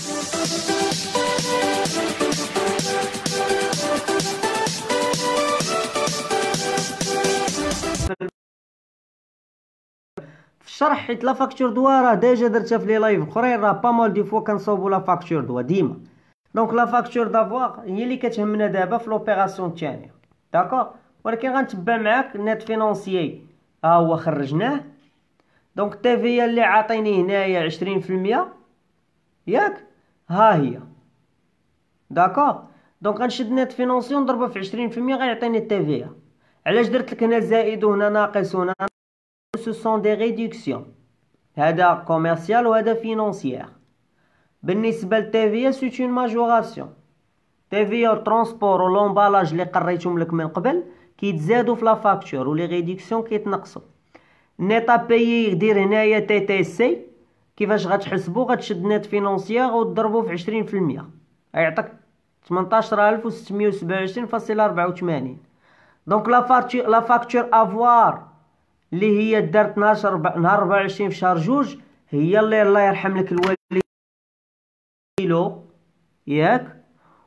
في الشرح، حيت لا فاكتور دوا راه ديجا درتها في لي لايف اخرين، راه با مال دي فوا كنصاوبوا لا فاكتور دوا ديما. دونك لا فاكتور دافواغ هي اللي كتهمنا دابا في لوبيراسيون الثانيه، داكوغ. ولكن غنتبع معاك النيت فينونسيي ها هو خرجناه. دونك تي في اللي عاطيني هنايا 20%، ياك؟ ها هي، داكوغ. دونك غنشد نيت فينونسي ونضربها في 20% غيعطيني التي في. علاش درت لك هنا زائد وهنا ناقص وهنا سو سون دي ريدكسيون، هذا كوميرسيال وهذا فينونسيير. بالنسبه للتي في سي اون ماجوراسيون. تي في الترونسبور ولومبالاج اللي قريتهم لك من قبل كيتزادوا في لا فاكتور، ولي ريدكسيون كيتنقصوا. نيت ابيي دير هنايا تي تي سي. كيفاش غتحسبوا؟ غتشد نيت فينونسيير وتضربوا في 20%، غيعطيك 18627.84. دونك لا فاكتور افوار اللي هي دارت نهار 24 في شهر جوج، هي اللي الله يرحم لك الوالد كيلو، ياك؟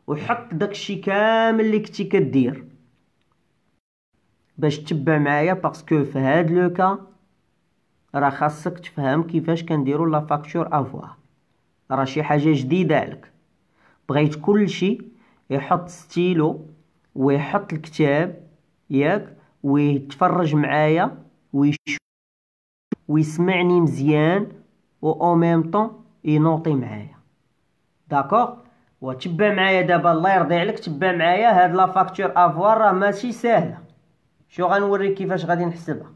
وحط داكشي كامل اللي كنتي كدير باش تتبع معايا، باسكو في هاد لو كا راه خاصك تفهم كيفاش كنديروا لا فاكتور افوار، راه شي حاجه جديده عليك. بغيت كلشي يحط ستيلو ويحط الكتاب، ياك؟ ويتفرج معايا ويسمعني مزيان و او ميم طون ينوطي معايا، داكوغ. وتبع معايا دابا، الله يرضي عليك تبع معايا. هاد لا فاكتور افوار راه ماشي ساهله. شو غنوريك كيفاش غادي نحسبها،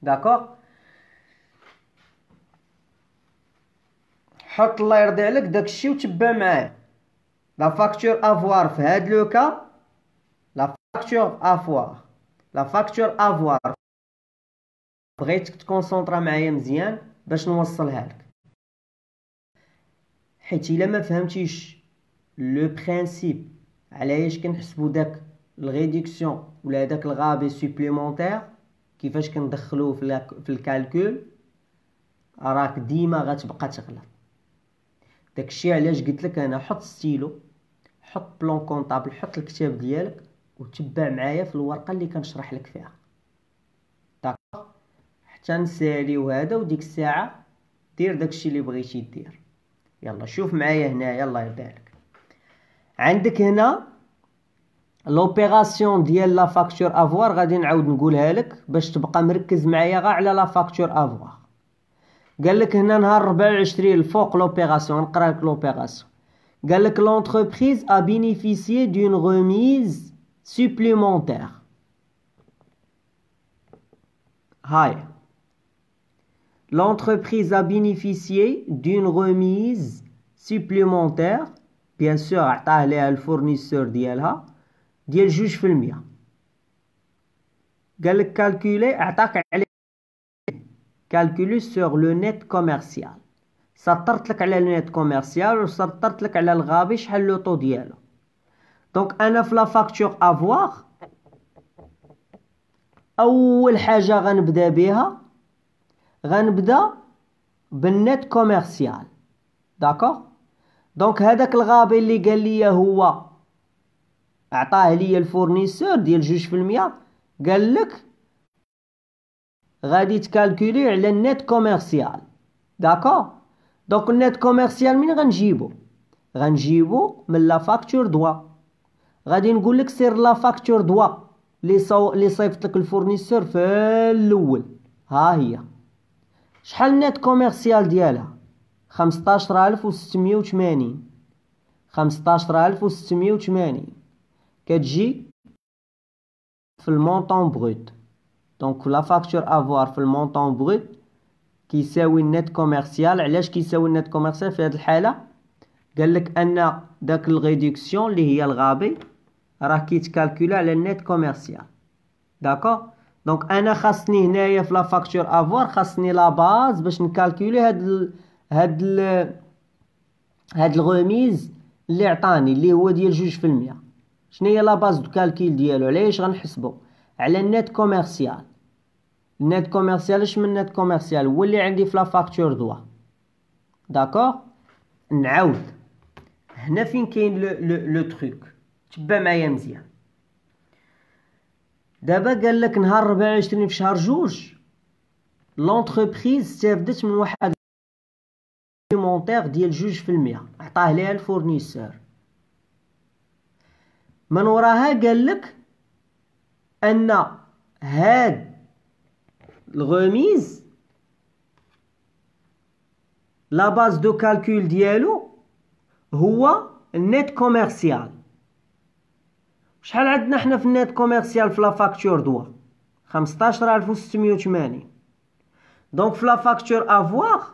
داكوغ. حط الله يرضي عليك داكشي وتبع معايا. لا فاكتور افوار في هاد لو كا، لا فاكتور افوار، لا فاكتور افوار بغيتك تكونسونطرا معايا مزيان باش نوصلها لك، حيت الا ما فهمتيش لو برينسيپ علاش كنحسبوا داك الريدكسيون ولا داك الغابي سوبليمونتير، كيفاش كندخلوه في الكالكول، راك ديما غتبقى تغلط. داكشي علاش قلت لك انا حط ستيلو، حط بلون كونطابل، حط الكتاب ديالك وتبع معايا في الورقه اللي كنشرح لك فيها، داكوغ. حتى نساليو هذا، وديك الساعه دير داكشي اللي بغيتي دير. يلا شوف معايا هنايا، الله يرضي عليك. عندك هنا لوبيراسيون ديال لا فاكتور افوار، غادي نعاود نقولها لك باش تبقى مركز معايا غير على لا فاكتور افوار. قال لك هنا نهار 24 الفوق لوبيراسيون، نقرا لك لوبيراسيون. قال لك l'entreprise a bénéficié d'une remise supplémentaire. هاي l'entreprise a bénéficié d'une remise supplémentaire. bien sûr عطاه ليها الفورنيسور ديالها ديال 2%. قال لك كالكولي، عطاك عليه كالكولي سور لو نت كوميرسيال. سطرت لك على النت كوميرسيال وسطرت لك على الغابي شحال لو طو ديالو. دونك انا في لا فاكتور افواغ اول حاجه غنبدا بها، غنبدا بالنت كوميرسيال، داكوغ. دونك هذاك الغابي اللي قال لي هو عطاه لي الفورنيسور ديال 2%، قال لك غادي تكالكولي على النت كوميرسيال، داكوغ. دونك النت كوميرسيال من غنجيبو من لا فاكتور دوا. غادي نقول لك سير لا فاكتور دوا اللي صيفط لك الفورنيسور في الاول، ها هي. شحال النت كوميرسيال ديالها؟ 15680. 15680 كتجي في المونطون بروت. دونك لا فاكتور افوار في المونطون بروت كيساوي النت كوميرسيال. علاش كيساوي النت كوميرسيال في هذه الحاله؟ قال لك ان داك الريدكسيون اللي هي الغابي راه كيتكالكولا على النت كوميرسيال، داكوغ. دونك انا خاصني هنايا في لا فاكتور افوار خاصني لا باز باش نكالكولي هاد الغوميز اللي عطاني اللي هو ديال 2%. شنو هي لا باز دو كالكول ديالو؟ علاش غنحسبو على النت كوميرسيال؟ النت كوميرسيال اش من النت كوميرسيال هو اللي عندي في لا فاكتور دوا، داكوغ. نعاود هنا فين كاين لو تروك. تبع معايا مزيان. دابا قال لك نهار 24 في شهر جوج لونتربريز استافدت من واحد سوبليمونتير ديال 2%، عطاه ليها الفورنيسور. من وراها قال لك ان هاد الغوميز لا باز دو كالكول ديالو هو النيت كوميرسيال. شحال عندنا حنا في النيت كوميرسيال في لا فاكتور دوا؟ 15680. دونك في لا فاكتور افواغ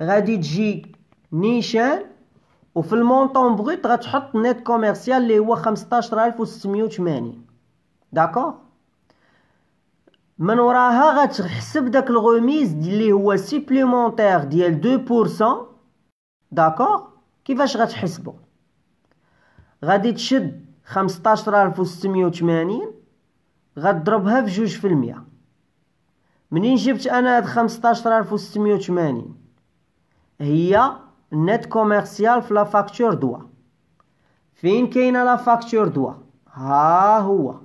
غادي تجي نيشان، وفي المونطون بغيت غتحط نيت كوميرسيال اللي هو 15680. داكوغ. من وراها غتحسب داك الغوميز اللي هو سيبليمونتير ديال 2%. داكوغ. كيفاش غتحسبو؟ غادي تشد 15680 غتضربها في 2%. منين جبت انا هاد 15680 هي النت كوميرسيال في لا فاكتور دوا. فين كاينه لا فاكتور دوا؟ ها هو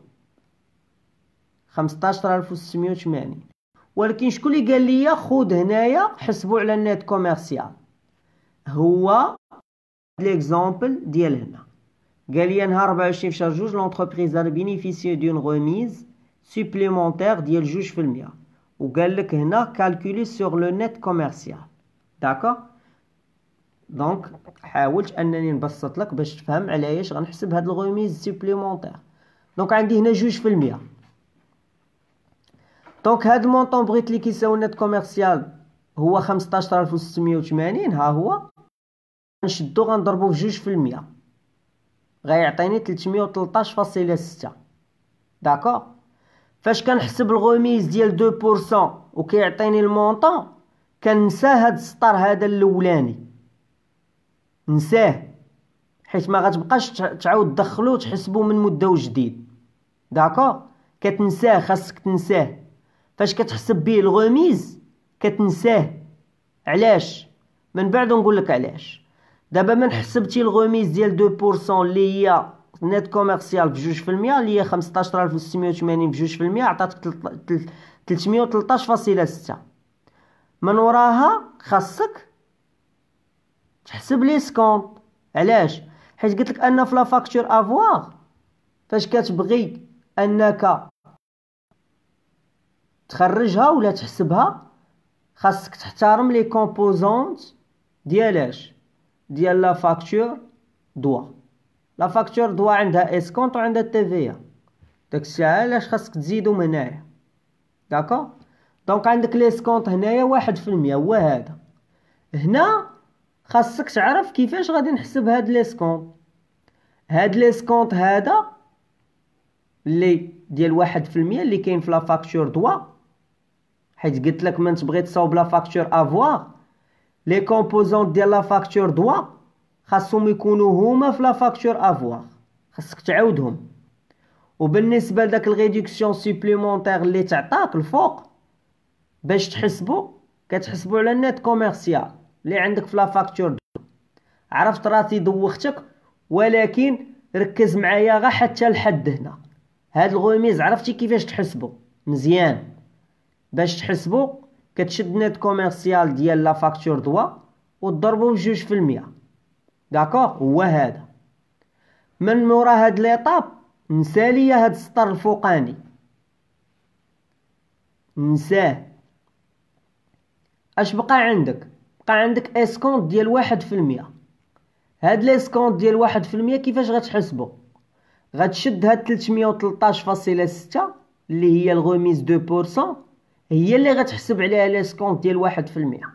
15680. ولكن شكون اللي قال لي خذ هنايا حسبوا على النت كوميرسيال؟ هو ليكزامبل ديال هنا قال لي نهار 24 في شهر جوج لونتربريز ا بينيفيسيي دون غوميز سوبليمونتير ديال 2%، وقال لك هنا كالكولي سور لو نت كوميرسيال. داكوغ. دونك حاولت انني نبسط لك باش تفهم علاش غنحسب هاد الغوميز سوبليمونتير. دونك عندي هنا 2%. دونك هاد المونطون بغيت لي كيساوي النت كوميرسيال هو 15680. ها هو نشدو غنضربو في 2%، غيعطيني 313.6. داكوغ. فاش كنحسب الغوميز ديال 2% وكيعطيني المونطون كنسى هاد السطر هذا الاولاني، نساه، حيت ما غتبقاش تعاود تدخلو وتحسبو من مده وجديد. داكوغ. كتنساه، خاصك تنساه. فاش كتحسب به الغوميز كتنساه. علاش؟ من بعد نقول لك علاش. دابا من حسبتي الغوميز ديال 2% اللي هي نت كوميرسيال ب 2%، اللي هي 15680 ب 2%، عطاتك 313.6. من وراها خاصك تحسب لي سكونط. علاش؟ حيت قلت لك ان في لا فاكتور افواغ فاش كتبغي انك تخرجها ولا تحسبها خاصك تحترم لي كومبوزونت ديالاش ديال لا فاكتور دوا. لا فاكتور دوا عندها اسكونط وعندها تي في. داك الشيء علاش خاصك تزيدو من هنايا. داكوغ. دونك عندك ليسكونط هنايا 1%، هو هذا. هنا خاصك تعرف كيفاش غادي نحسب هاد ليسكونط. هاد ليسكونط هذا اللي ديال 1% اللي كاين في لا فاكتور دوا، حيت قلت لك من تبغي تصاوب لا فاكتور افواغ لي كومبوزونط ديال لا فاكتور دوا خاصهم يكونوا هما في لا فاكتور افواغ، خاصك تعاودهم. وبالنسبه لذاك الريدكسيون سوبليمونتير اللي تعطاك الفوق باش تحسبو كتحسبو على النت كوميرسيال اللي عندك في لا فاكتور دوا. عرفت راسي دوختك، ولكن ركز معايا غا حتى لحد هنا. هاد الغوميز عرفتي كيفاش تحسبو مزيان؟ باش تحسبو كتشد نت كوميرسيال ديال لا فاكتور دوا وتضربو في 2%. داكوغ. هو هذا. من مورا هاد ليطاب نسى ليا هاد السطر الفوقاني، نساه. اش بقى عندك؟ بقى عندك اسكونط ديال 1%. هاد ليسكونط ديال 1% كيفاش غتحسبو؟ غتشد هاد 313.6 اللي هي الغوميز 2%، هي اللي غتحسب عليها ليسكونط ديال 1%،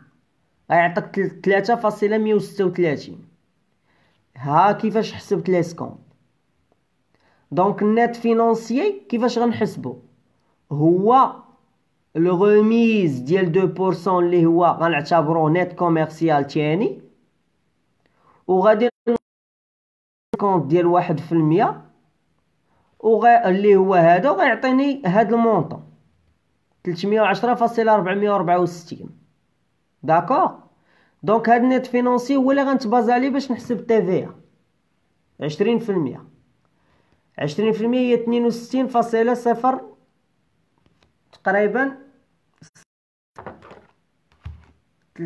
غيعطيك 3.136. ها كيفاش حسبت ليسكونط. دونك النت فينانسيي كيفاش غنحسبو؟ هو الغوميز ديال 2% اللي هو غنعتبروه نت كوميرسيال تاني، وغادي كونط ديال 1% اللي هو هذا، وغيعطيني هاد المونطون 310.464. داكوغ. دونك هاد النت فينانسي هو اللي غنتبازا عليه باش نحسب تي في. 20%. 20% هي 62.0 تقريبا 310.464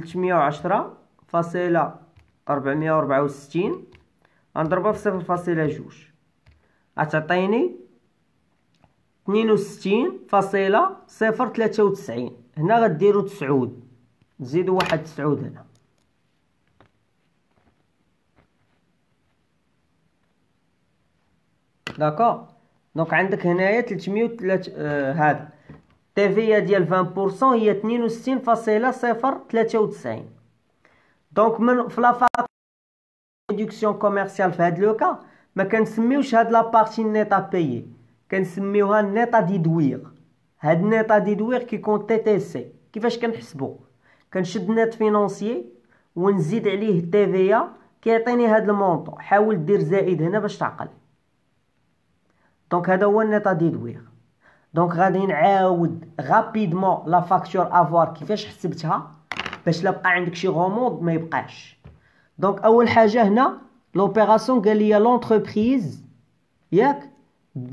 غنضربها في 0.2 غتعطيني 62.093. هنا غديرو 9، تزيدو واحد 9 هنا. داكوغ. دونك عندك هنايا 303 هذا تيفيا ديال 20% هي 62.093. دونك من في لا ريدكسيون كوميرسيال في هاد لو ما كنسميوش هاد لابارتي نيتا بايي، كنسميوها نيتا ديدوير. هاد نيتا ديدوير كيكون تي تي سي. كيفاش كنحسبو؟ كنشد نيت فينونسيي ونزيد عليه تيفيا كيعطيني هاد المونطو. حاول دير زائد هنا باش تعقل. دونك هذا هو النيتا ديدوير. دونك غادي نعاود غابيدمون لا فاكتور افوار كيفاش حسبتها باش لا بقى عندك شي غوموند ما يبقاش. دونك اول حاجه هنا لوبيراسيون قال لي لونتربريز ياك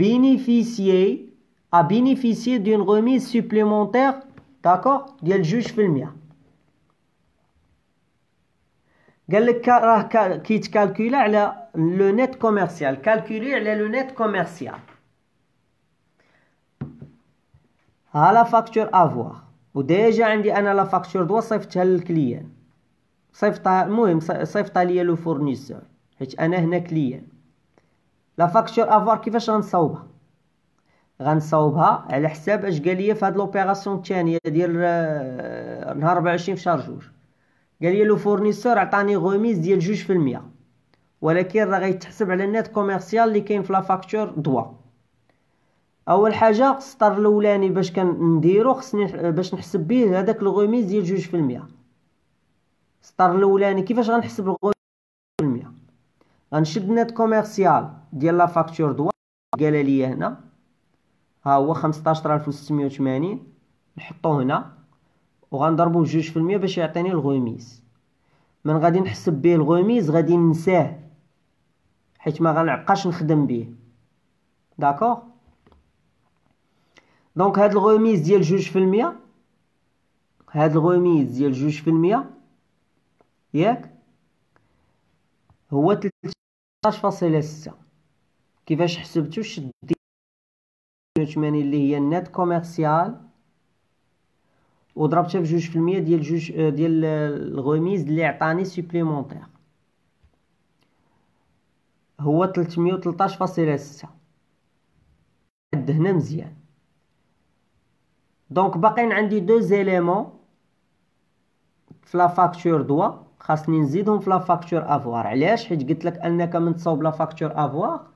bénéficier d'une remise supplémentaire d'accord ديال 2%. قال لك راه كيتكالكولا على لو نيت كوميرسيال. كالكولي على لو نيت كوميرسيال. ها لا فاكتور افوار وديجا عندي انا لا فاكتور دوا صيفطتها للكليان. المهم صيفطها ليا لو فورنيسور حيت انا هنا كليان. لا فاكتور افوار كيفاش غنصاوبها؟ غنصاوبها على حساب اش قال لي في هاد لوبيراسيون الثانيه ديال نهار 24 في شهر 2. قال لي لو فورنيسور عطاني غوميز ديال 2%، ولكن راه غيتحسب على النيت كوميرسيال اللي كاين في لا فاكتور دوا. اول حاجه السطر الاولاني باش كنديرو خصني باش نحسب به هذاك الغوميز ديال 2%. السطر الاولاني كيفاش غنحسب الغوميز 2%؟ غنشد نيت كوميرسيال ديال لا فاكتور دوا قال لي هنا ها هو 15680 نحطوه هنا وغنضربوه 2% باش يعطيني الغوميز. من غادي نحسب به الغوميز غادي ننساه حيت ما غنبقاش نخدم به. داكوغ. دونك هاد الغوميز ديال 2%، هاد الغوميز ديال 2% ياك هو 13.6. كيفاش حسبتو؟ شديت 80 اللي هي النت كوميرسيال وضربتها في 2% ديال الغوميز اللي عطاني سوبليمونتير هو 313.6. عد هنا مزيان. دونك باقيين عندي دو زيليمون في لا فاكتور دوا خاصني نزيدهم في لا فاكتور افوار. علاش؟ حيت قلت لك انك من تصاوب لا فاكتور افوار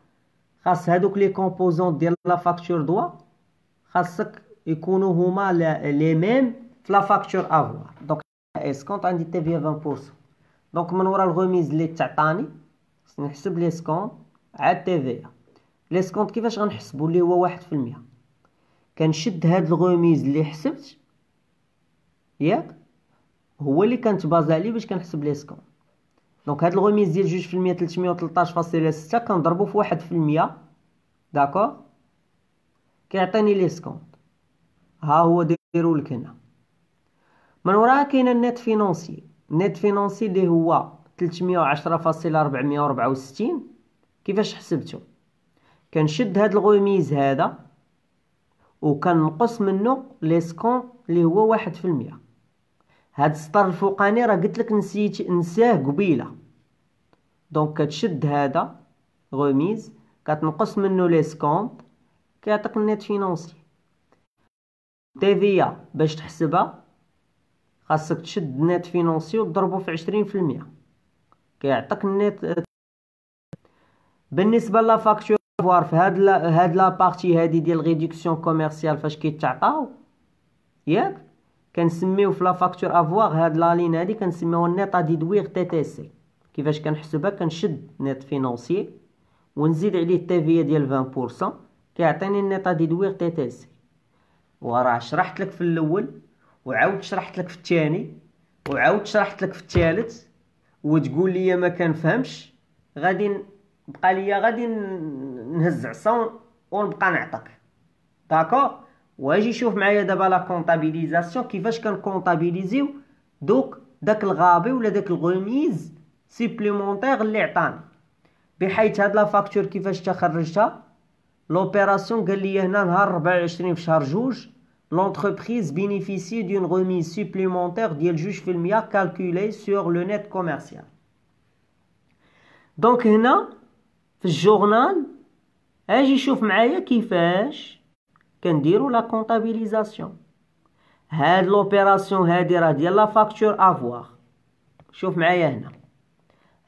خاص هادوك لي كومبوزون ديال لا فاكتور دوا خاصك يكونوا هما لي ميم في لا فاكتور افوار. دونك اسكونط عندي تي في 20%. دونك من ورا الغوميز اللي تعطاني خصني نحسب لي سكونط عاد تي في. لي سكونط كيفاش غنحسبوا؟ اللي هو 1%. كنشد هاد الغوميز اللي حسبت ياك هو اللي كنتبازا عليه باش كنحسب لي سكونط. دونك هاد الغوميز ديال 2% 313.6 كنضربو في 1%. داكوغ. كيعطيني لي سكونط. ها هو ديرو لك هنا. من وراها كاين النيت فينونسي. النيت فينونسي اللي هو 310.464. كيفاش حسبتو؟ كنشد هاد الغوميز هذا وكنقص منه لي سكونط اللي هو 1%. هاد السطر الفوقاني راه قلت لك نساه قبيله. دونك كتشد هذا غوميز كتنقص منه لي سكونط كيعطيك النيت فينونسي. تيفيا باش تحسبها خاصك تشد نيت فينونسي وتضربو في 20% كيعطيك النيت. بالنسبه لا فاكتور فوار في هاد لا بارتي هادي ديال ريدكسيون كوميرسيال فاش كيتعطاو ياك كنسميو في لا فاكتور افوار هاد لا لين هادي كنسميوها نيتا ديدوير تي تي سي. كيفاش كنحسبها؟ كنشد نيت فينونسي ونزيد عليه التيفيا ديال 20% كيعطيني النيتا ديدوير تي تي سي. وراه شرحت لك في الاول وعاود شرحت لك في الثاني وعاود شرحت لك في الثالث وتقول لي ما كنفهمش. غادي بقى ليا غادي نهز عصا ونبقى نعطيك. داكوغ. واجي شوف معايا دابا لا كونطابيليزاسيون كيفاش كنكونطابيليزيو داك الغابي ولا داك الغوميز سوبليمونتير اللي عطاني، بحيث هاد لا فاكتور كيفاش تخرجتها. لوبيراسيون قال لي هنا نهار 24 في شهر جوج لونتربريز بينيفيسي دون غوميز سوبليمونتير ديال 2% كالكولي سور لو نت كوميرسيال. دونك هنا في الجورنال اجي شوف معايا كيفاش كنديرو لا كونطابيليزاسيون. هاد لوبيراسيون هادي راه ديال لا فاكتور افوار. شوف معايا هنا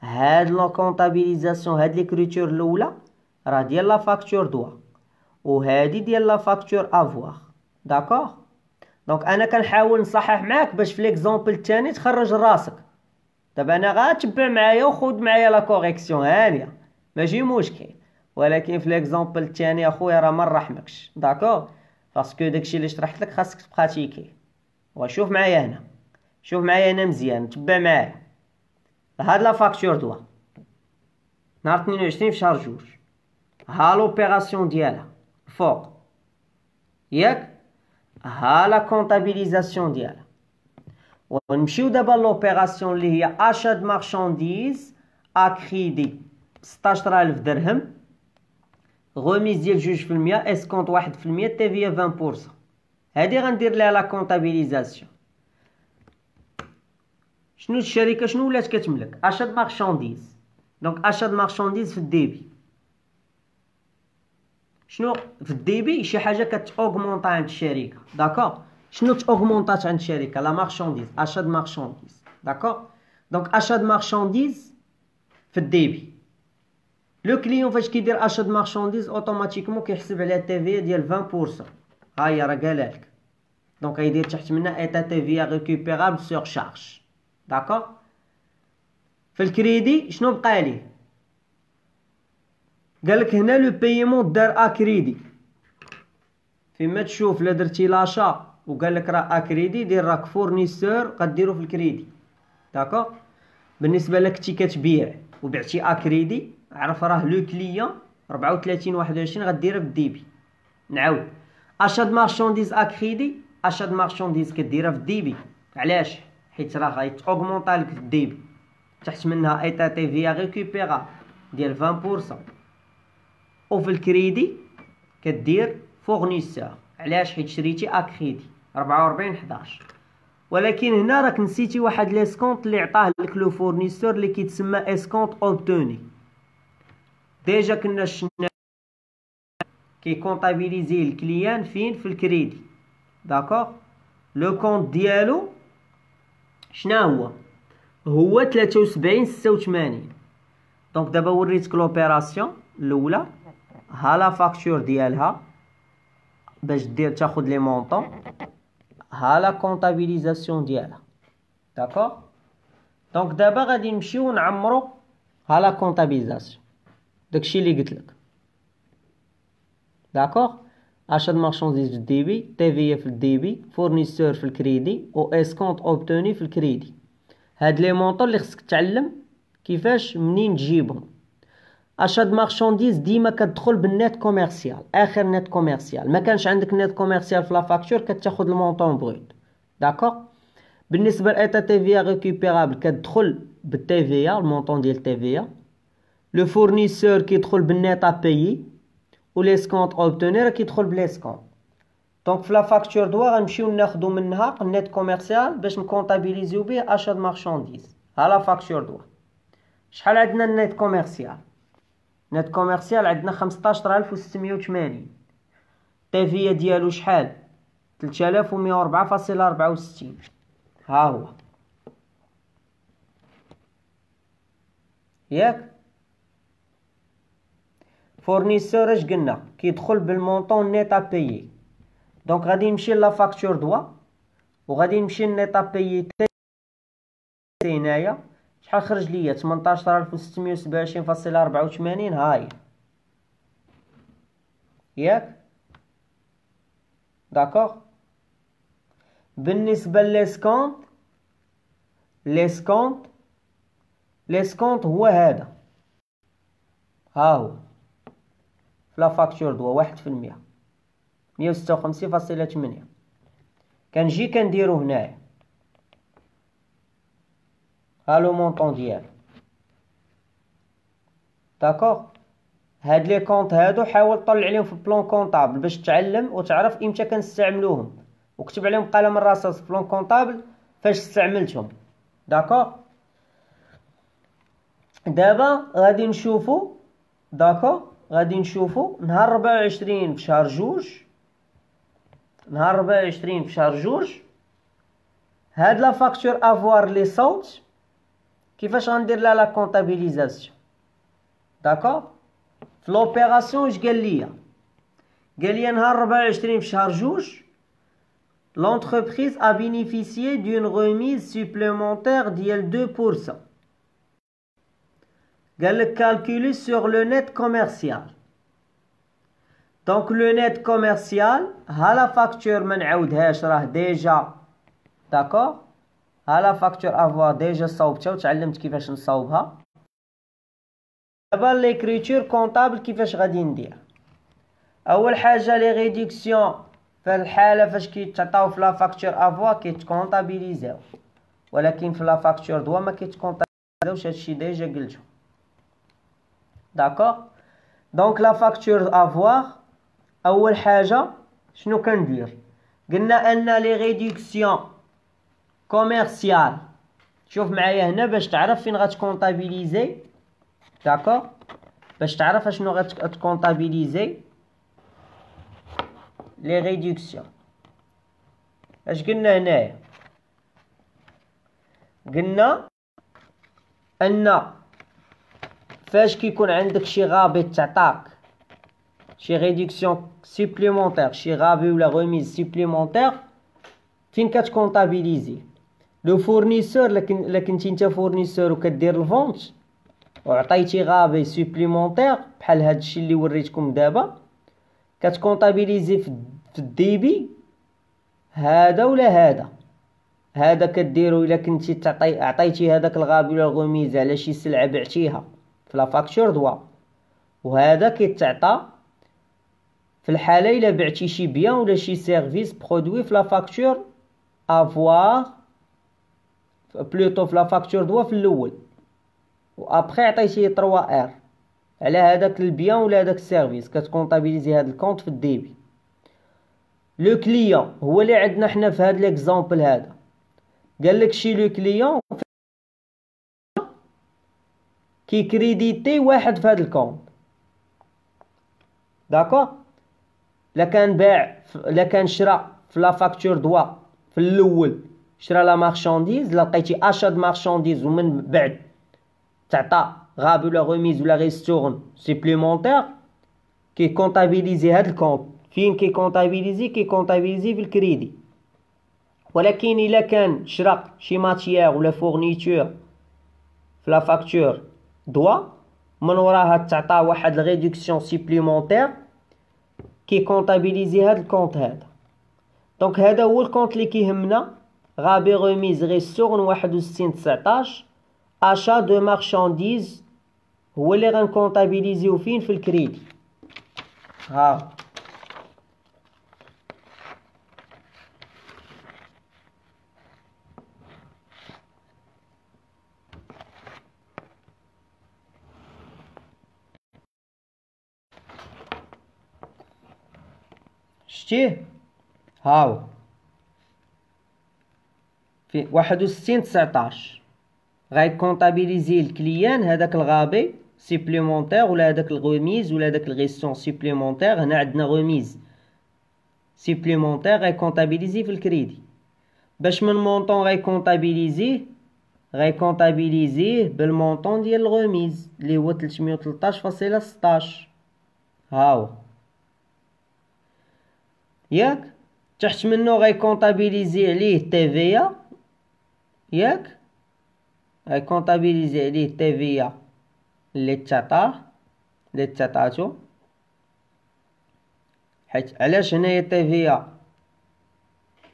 هاد لا كونطابيليزاسيون، هاد ليكريتور الاولى راه ديال لا فاكتور دوا، وهادي ديال لا فاكتور افوار. داكوغ. دونك انا كنحاول نصحح معاك باش في ليكزامبل الثاني تخرج راسك. دابا انا غاتبع معايا وخذ معايا لا كوريكسيون هانيه ماشي مشكل، ولكن في ليكزامبل الثاني اخويا راه ما نرحمكش. داكوغ. باسكو داكشي اللي شرحت لك خاصك تبراتيكي. وشوف معايا هنا، شوف معايا هنا مزيان، تبع معايا. هاد لا فاكتور دوا نهار 22 في شهر جوج، ها لوبيراسيون ديالها فوق ياك، ها لا كونطابيليزاسيون ديالها. ونمشيو دابا لوبيراسيون اللي هي اشا د مارشانديز ا كريدي 16000 درهم، غوميز ديال 2%، اسكونط 1%، تيفيا 20%. هادي غندير لها لا كونطابيليزاسيون. شنو الشركه شنو ولات كتملك؟ اشا د مارشانديز. دونك اشا د مارشانديز في الديبي شنو في الديبي؟ شي حاجه كتاوغمونطا عند الشركه. داكوغ. شنو تاوغمونطات عند الشركه؟ لا مارشانديز، اشا د مارشانديز. داكوغ. دونك اشا د مارشانديز في الديبي، لو كليون فاش كيدير اشا د مارشانديز اوتوماتيكمون كيحسب عليها التيفي ديال 20%. ها هي راه قالها لك. دونك غيدير تحت منها ايتا تيفي ريكوبيرابل سور شارج. داكوغ. في الكريدي شنو بقى ليه؟ قالك هنا لو بايمون دار ا كريدي. فيما تشوف لا درتي لاشا وقال لك راه ا كريدي، دير راك فورنيسور غديرو في الكريدي. داكوغ. بالنسبه لك كنتي كتبيع وبعتي ا كريدي، عرف راه لو كليون 34 21 غديرها في الديبي. نعاود، اشا د مارشانديز ا كريدي، اشا د مارشانديز كديرها في الديبي. علاش؟ حيت راه غيتاوغمونطا لك في الديبي، تحت منها ايتا تي في ريكوبيرابل ديال 20%. وفي الكريدي كدير فورنيسور. علاش؟ حيت شريتي ا كريدي 44 11. ولكن هنا راك نسيتي واحد ليسكونط اللي عطاه لك لو فورنيسور اللي كيتسمى اسكونط اوبتوني. ديجا كنا شفنا كيكونطابيليزي الكليان فين؟ في الكريدي. داكوغ. لو كونط ديالو شنو هو 73 86. دونك دابا وريتك لوبيراسيون الاولى، ها لا فاكتور ديالها باش دير تاخد لي مونطون، ها لا كونطابيليزاسيون ديالها. داكوغ. دونك دابا غادي نمشيو نعمرو ها لا كونطابيليزاسيون، داكشي اللي قلت لك. داكوغ. اشا د مارشانديز في الديبي، تيفيا في الديبي، فورنيسور في الكريدي، و اسكونط اوبتوني في الكريدي. هاد لي مونطون اللي خصك تعلم كيفاش منين تجيبهم. اشا د مارشانديز ديما كتدخل بالنت كوميرسيال، اخر نت كوميرسيال. ما كانش عندك نت كوميرسيال في لا فاكتور كتاخد المونطون بروت. داكوغ. بالنسبه لايتا تيفيا ريكوبيرابل كتدخل بالتيفيا، المونطون ديال التيفيا. لو فورنيسور كيدخل بالنت ا بايي، و ليسكونط اوبتوني راه كيدخل بليسكونط. دونك في لا فاكتور دوا غنمشيو ناخدو منها النت كوميرسيال باش نكونطابيليزيو به اشا د مارشانديز. ها لا فاكتور دوا شحال عندنا النت كوميرسيال؟ نت كوميرسيال عندنا 15680. التيفيا ديالو شحال؟ 3104.64. ها هو ياك. فورنيسور اش قلنا؟ كيدخل بالمونطون نيت ا بايي. دونك غادي نمشي لا فاكتور دوا وغادي نمشي نيت ا بايي هنايا. شحال خرج ليا؟ 18627.84. هاي ياك. داكوغ. بالنسبه لليسكونط، ليسكونط هو هذا. ها هو في لا فاكتور دوا 1%، 156.8. كنجي كنديرو هنايا ها لو مونطون ديالو. داكوغ، هاد لي كونط هادو حاول طلع عليهم في بلون كونطابل باش تعلم وتعرف امتى كنستعملوهم، وكتب عليهم قلم الرصاص في بلون كونطابل فاش استعملتهم. داكوغ، دابا غادي نشوفو. داكوغ، غادي نشوفو نهار 24 في شهر جوج، نهار 24 في شهر جوج، هاد لا فاكتور افوار لي صوت كيفاش غندير لها لا كونطابيليزاسيون. داكوغ، في لوبيراسيون اش قال ليا؟ قال لي نهار 24 في شهر جوج l'entreprise a bénéficié d'une remise supplémentaire ديال 2%. قال لك calculé sur le net commercial. دونك لو نت كوميرسيال ها لا فاكتور ما نعاودهاش راه ديجا. داكوغ، ها لا فاكتور افوار ديجا صوبتها وتعلمت كيفاش نصاوبها. دابا ليكريتور كونطابل كيفاش غادي ندير؟ اول حاجه لي ريدكسيون في الحاله فاش كيتعطاو في لا فاكتور افوار كيتكونطابيليزاو، ولكن في لا فاكتور دوا ما كيتكونطابيليزاوش، هادشي ديجا قلتو. داكوغ، دونك لا فاكتور افوار اول حاجه شنو كندير؟ قلنا ان لي ريدكسيون كوميرسيال، شوف معايا هنا باش تعرف فين غتكونطابيليزي. داكوغ، باش تعرف اشنو غتكونطابيليزي لي ريدكسيون. اش قلنا هنايا؟ قلنا ان فاش كيكون عندك شي غابي تعطاك شي ريدكسيون سوبليمونتير، شي غابي ولا غوميز سوبليمونتير، فين كتكونطابيليزي؟ لو فورنيسور. الا كنتي انت فورنيسور وكدير الفونت وعطيتي غابي سوبليمونتير بحال هادشي اللي وريتكم دابا، كتكونطابيليزي في الديبي هذا ولا هذا كديرو الا كنتي عطيتي هذاك الغابي ولا الغوميز على شي سلعه بعتيها في لا فاكتور دوا، وهذا كيتعطى في الحاله الا بعتي شي بيان ولا شي سيرفيس برودوي في لا فاكتور افوار بلوتو في لا فاكتور دوا في الاول، وابخي عطيتيه 3 ار على هذاك البيان ولا هذاك السيرفيس، كتكونطابيليزي هذا الكونط في الديبي. لو كليون هو اللي عندنا حنا في هذا ليكزامبل هذا. قال لك شي لو كليون كي كريديتي واحد في هذا الكونط. داكوغ، لا كان شرا في لا فاكتور دوا في الاول شرا لا مارشانديز، لقيتي اشا د مارشانديز ومن بعد تعطى غابي ولا غوميز ولا ريستورون سوبليمونتير، كي كونطابيليزي هاد الكونط. فين كي كونطابيليزي في الكريدي. ولكن الا كان شرا شي ماتيير ولا فورنيتور في لا فاكتور دوا من وراها تعطى واحد الريدكسيون سوبليمونتير كي كونطابيليزي هاد الكونط هذا. دونك هذا هو الكونط اللي كيهمنا، غابي غوميز ريستورون 6119 اشا دو مارشانديز، هو اللي غنكونطابيليزيو فين؟ في الكريدي. ها شتيه؟ هاو في 6119 غايكونطابيليزي الكليان هذاك الغابي سوبليمونتير ولا هذاك الغوميز ولا هذاك الغيستون سوبليمونتير. هنا عندنا غوميز سوبليمونتير غايكونطابيليزي في الكريدي. باش من مونطون غايكونطابيليزيه بالمونطون ديال الغوميز اللي هو 313.16. هاو ياك تحت منه غايكونطابيليزي عليه تيفيا، ياك غايكونطابيليزي عليه تيفيا اللي تعطاتو. حيت علاش هنايا تيفيا،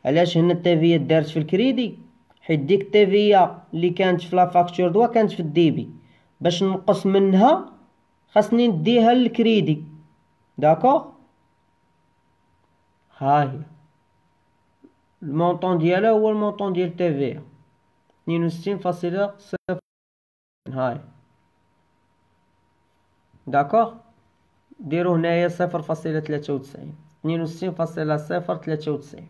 علاش هنا التيفيا دارت في الكريدي؟ حيت ديك التيفيا اللي كانت في لا فاكتور دوا كانت في الديبي، باش نقص منها خاصني نديها للكريدي. داكوغ، ها هي المونطون ديالها هو المونطون ديال تيفيا 62.0. هاي داكوغ، ديرو هنايا 0.93 62.093.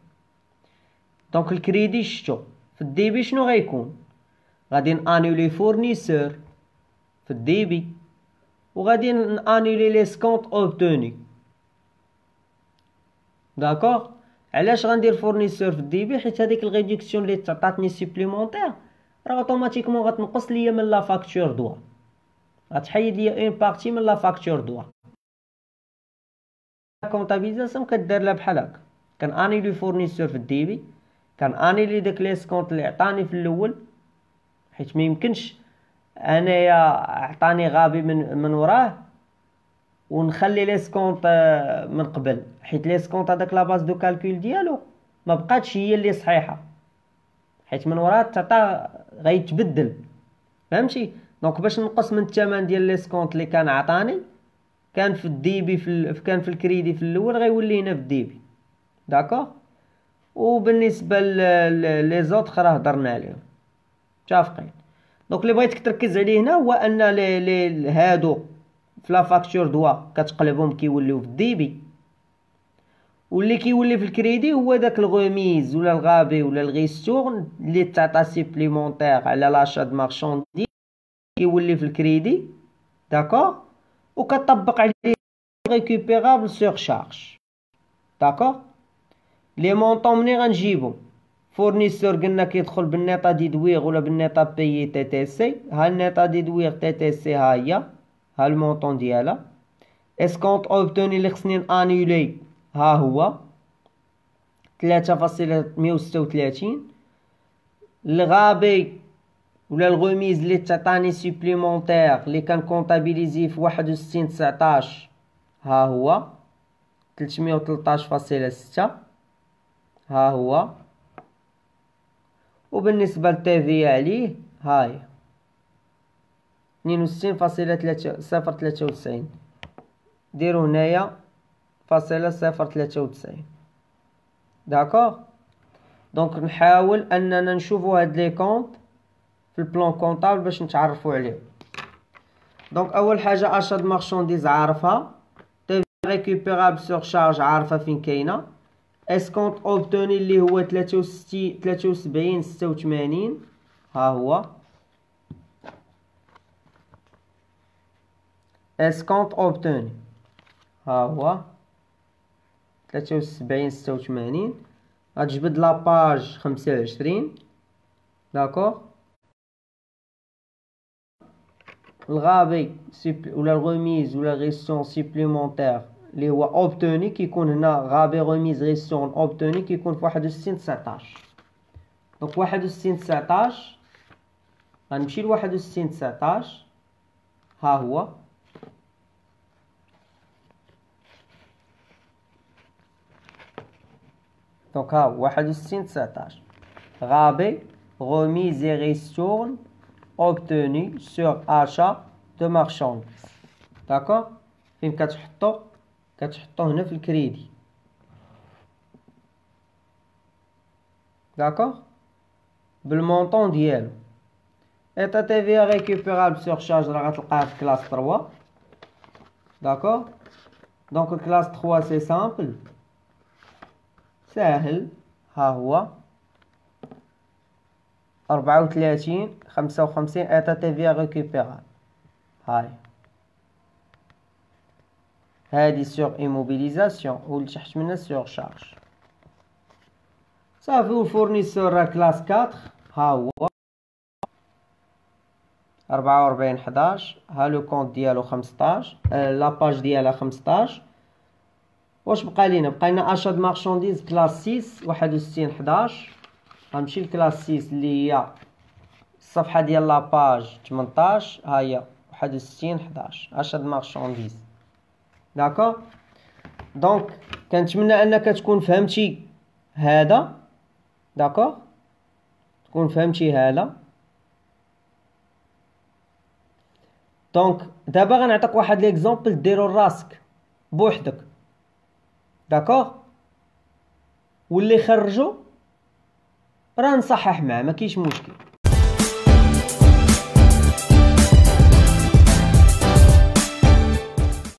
دونك الكريدي شتو في الديبي شنو غيكون؟ غادي نانولي فورنيسور في الديبي وغادي نانولي لي سكونط اوبتوني. داكوغ، علاش غندير فورنيسور في الديبي؟ حيت هذيك الريدكسيون اللي تعطاتني سوبليمونتير راه اوتوماتيكمون غتنقص ليا من لا فاكتور دوا، غتحيد ليا اون بارتي من لا فاكتور دوا. كونطابيزاسيون كدار لها بحال هكا، كنانيلي فورنيسور في الديبي، كنانيلي داك لي سكونط اللي عطاني في الاول، حيت ما يمكنش انايا عطاني غابي من وراه ونخلي لي سكونط من قبل، حيت لي سكونط هذاك لا باز دو كالكول ديالو ما بقاتش هي اللي صحيحه، حيت من وراه تعطى غيتبدل، فهمتي؟ دونك باش نقص من الثمن ديال لي سكونط اللي كان عطاني كان في الديبي كان في الكريدي في الاول غيولي هنا في الديبي. داكوغ، وبالنسبه لي زوطخ راه هضرنا عليهم متفقين. دونك اللي بغيتك تركز عليه هنا هو ان لي هادو في لا فاكتور دوا كتقلبهم كيوليو في الديبي، واللي كيولي في الكريدي هو داك الغوميز ولا الغابي ولا الغيستور اللي تعطى سيبليمونتير على لاشا د مارشانديز كيولي في الكريدي. داكوغ، وكطبق عليه ريكوبيرابل سور شارج. داكوغ، لي مونطون منين غنجيبو؟ فورنيسور قلنا كيدخل بالنيطا ديدوير ولا بالنيطا بيي تي تي سي. ها النيطا ديدوير تي تي سي ها هي، ها المونطون ديالها. اسكونط اوبتوني اللي خصني انولي ها هو 3.136. الغابي ولا الغوميز اللي تعطاني سوبليمونتير اللي كان كونطابيليزي في 61.19 ها هو 313.6 ها هو. وبالنسبة للتيفي عليه هاي 62.093. ديرو هنايا فاصلة 0.93. داكوغ، دونك نحاول اننا نشوفو هاد لي كونط في البلان كونطابل باش نتعرفو عليه. دونك اول حاجه اشا د مارشانديز عارفها، تي ريكوبيرابل سور شارج عارفه فين كاينه، اسكونط اوبتوني اللي هو 73.86 ها هو. اسكونط اوبتوني ها هو 73.86. غتجبد لاباج 25. داكوغ، الغابي ولا الغوميز ولا غيستون سيبليمونتير اللي هو اوبتوني كيكون هنا غابي غوميز غيستون اوبتوني كيكون في 61.19. دونك 61.19 غنمشي ل 61.19 ها هو. دونك ها 61.19 غابي غوميز et ristourne obtenu sur achat de marchandises. داكوغ، فين كتحطو هنا في الكريدي. داكوغ، بالمونطون ديالو. ايتا تي في ريكوبيرابل سور شارج راه غتلقاها في كلاس 3. داكوغ، دونك كلاس 3 سي سامبل ساهل ها هو 34.55 ايتا تي في ريكوبيرابل. هاي هادي سور ايموبيليزاسيون والتحت منها سور شارج. صافي، والفورنيسور راه كلاس 4 ها هو 44.11. ها لو كونت ديالو 15، لاباج ديالها 15. واش بقى لينا؟ بقى لنا اشا د مارشانديز كلاس 6 61.11. غنمشي لكلاس 6 اللي هي الصفحه ديال لاباج 18 ها هي 61.11 اشا د مارشانديز. داكوغ، دونك كنتمنى انك تكون فهمتي هذا. داكوغ، تكون فهمتي هذا. دونك دابا غنعطيك واحد ليكزومبل ديرو لراسك بوحدك، داكوغ، واللي خرجو راه نصحح معاه، ما كاينش مشكل.